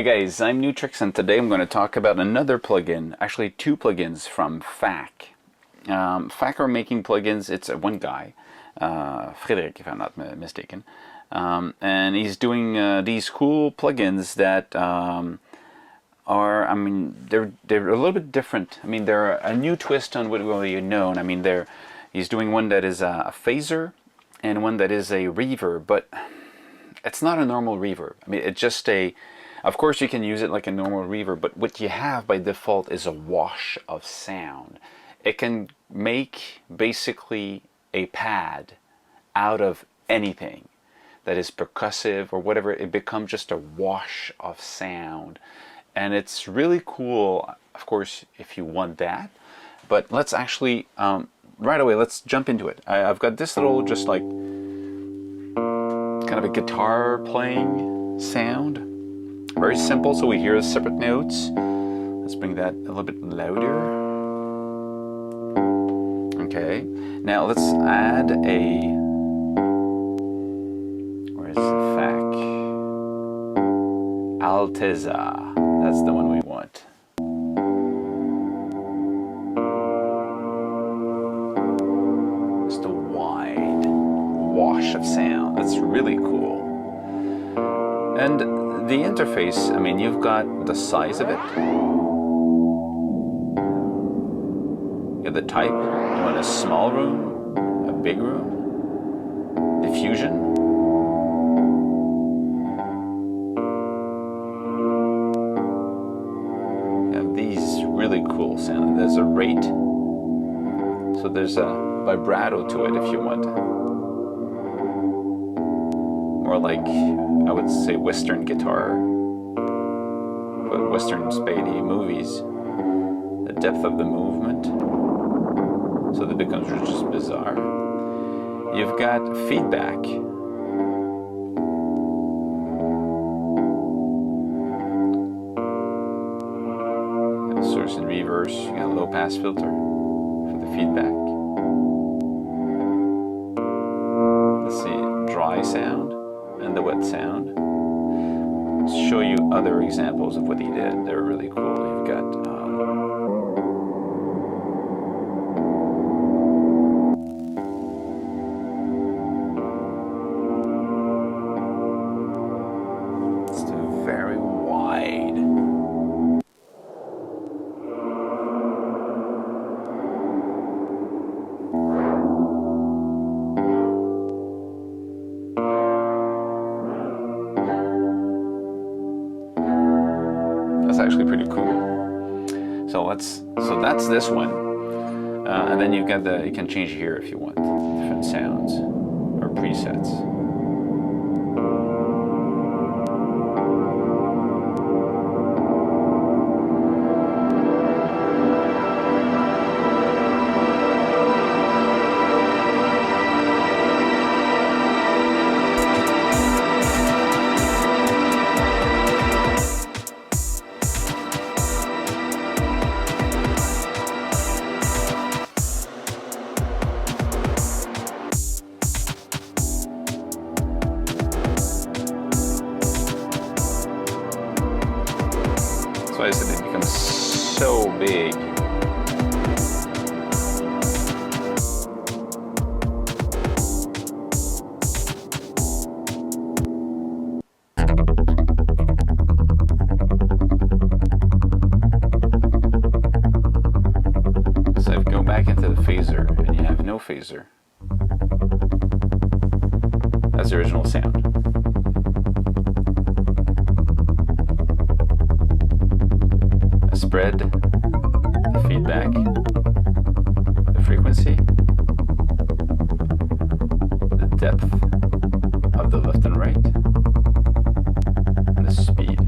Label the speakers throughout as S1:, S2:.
S1: Hi guys, I'm Nu-Trix and today I'm going to talk about another plugin, actually two plugins from FAC. FAC are making plugins. It's one guy, Frédéric if I'm not mistaken, and he's doing these cool plugins that are, I mean, they're a little bit different. I mean, they're a new twist on what we've known. I mean, he's doing one that is a phaser and one that is a reverb, but it's not a normal reverb. I mean, it's just of course you can use it like a normal reverb, but what you have by default is a wash of sound. It can make basically a pad out of anything that is percussive or whatever. It becomes just a wash of sound. And it's really cool, of course, if you want that. But let's actually, right away, let's jump into it. I've got this little, just like, kind of a guitar playing sound. Very simple, so we hear separate notes. Let's bring that a little bit louder. Okay, now let's add where is the FAC Alteza? That's the one we want. Just a wide wash of sound. That's really cool. And the interface, I mean, you've got the size of it. You have the type. You want a small room, a big room, diffusion. You have these really cool sounds. There's a rate. So there's a vibrato to it if you want. More like, I would say, Western guitar, but Western spaghetti movies. The depth of the movement, so that it becomes just bizarre. You've got feedback. You have source and reverse. You got a low pass filter for the feedback. Let's see, dry sound and the wet sound. Let's show you other examples of what he did. They're really cool. You've got it's very wide. That's actually pretty cool. So that's this one, and then you've got you can change here if you want different sounds or presets. So I said it becomes so big. So if you go back into the phaser and you have no phaser, that's the original sound. Spread, the feedback, the frequency, the depth of the left and right, and the speed.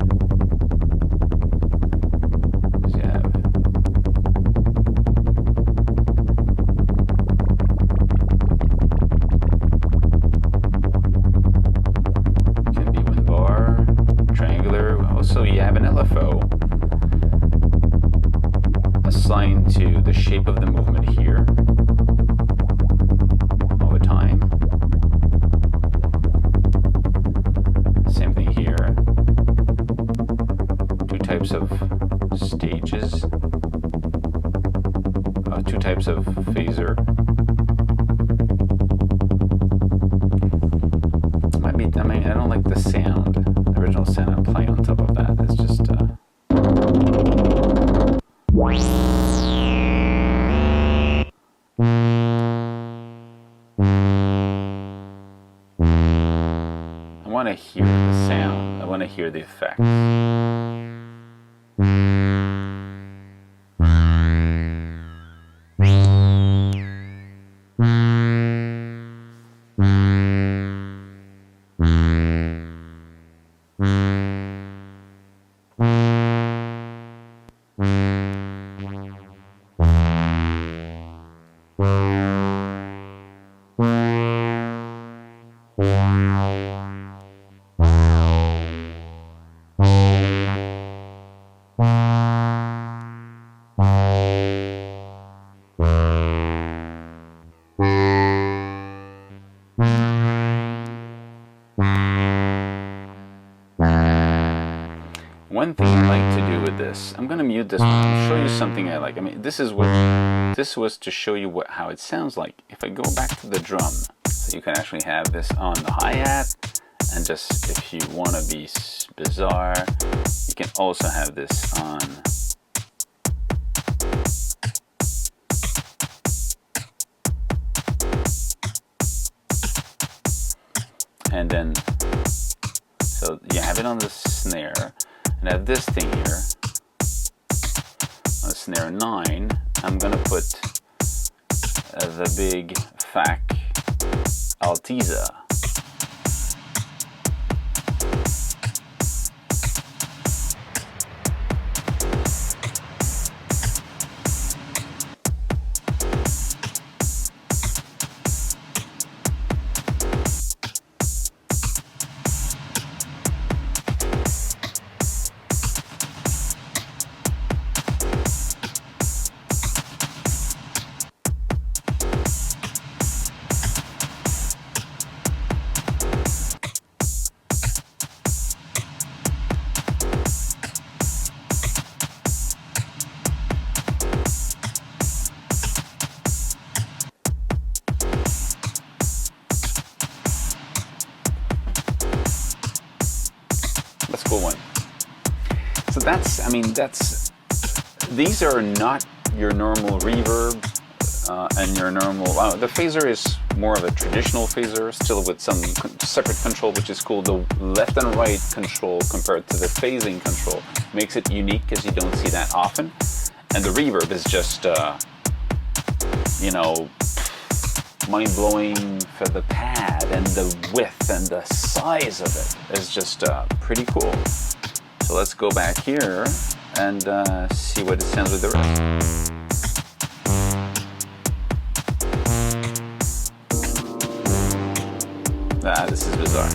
S1: So you have can be one bar, triangular. Also, you have an LFO. Assigned to the shape of the movement here all the time. Same thing here. types of stages, two types of phaser. I mean, I don't like the sound, the original sound I'm playing on top of that. It's just I want to hear the sound. I want to hear the effects. One thing I like to do with this, I'm going to mute this one and show you something I like. I mean, this was to show you how it sounds like. If I go back to the drum, so you can actually have this on the hi-hat, and just if you want to be bizarre, you can also have this on. And then, so you have it on the snare. And I have this thing here, on snare 9, I'm going to put the big FAC Alteza. That's a cool one. So that's, I mean, these are not your normal reverb and your normal, the phaser is more of a traditional phaser, still with some separate control, which is cool. The left and right control compared to the phasing control makes it unique because you don't see that often. And the reverb is just, you know, mind-blowing for the pad and the width and the size of it is just pretty cool. So let's go back here and see what it sounds with the rest. Ah, this is bizarre.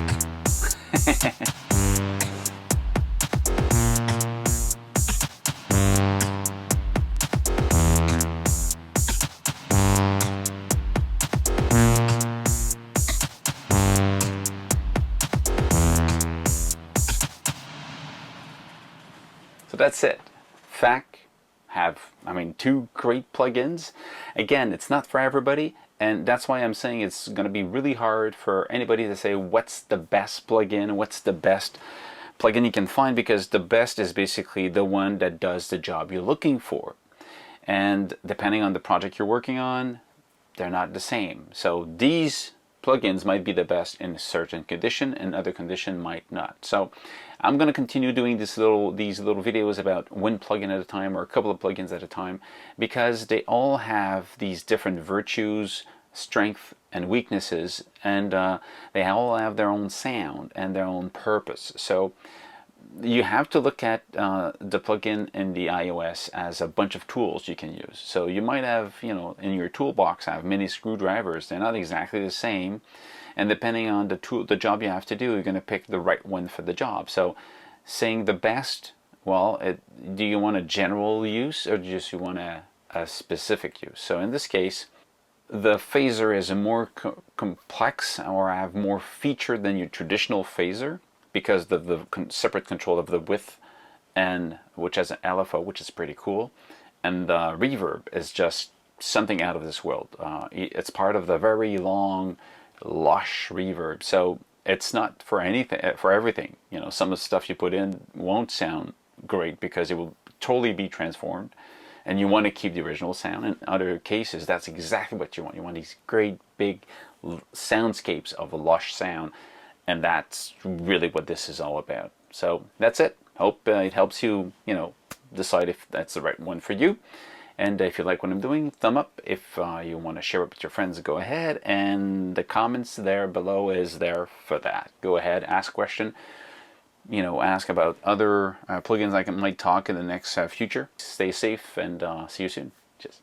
S1: So that's it. FAC have, I mean, 2 great plugins. Again, it's not for everybody, and that's why I'm saying it's going to be really hard for anybody to say what's the best plugin, what's the best plugin you can find, because the best is basically the one that does the job you're looking for. And depending on the project you're working on, they're not the same. So these plugins might be the best in a certain condition, and other condition might not. So I'm going to continue doing these little videos about one plugin at a time, or a couple of plugins at a time, because they all have these different virtues, strength and weaknesses, and they all have their own sound and their own purpose. So you have to look at the plugin in the iOS as a bunch of tools you can use. So you might have, you know, in your toolbox have many screwdrivers. They're not exactly the same, and depending on the job you have to do, you're going to pick the right one for the job. So saying the best, well, do you want a general use, or just you want a specific use? So in this case, the phaser is a more complex, or have more feature than your traditional phaser, because of the separate control of the width and which has an LFO, which is pretty cool, and the reverb is just something out of this world. It's part of the very long lush reverb, so it's not for anything, for everything. You know, some of the stuff you put in won't sound great because it will totally be transformed, and you want to keep the original sound. In other cases, that's exactly what you want. You want these great big soundscapes of a lush sound, and that's really what this is all about. So that's it. Hope it helps you, you know, decide if that's the right one for you. And if you like what I'm doing, thumb up. If you want to share it with your friends, go ahead. And the comments there below is there for that. Go ahead, ask a question. You know, ask about other plugins I might talk in the next future. Stay safe and see you soon. Cheers.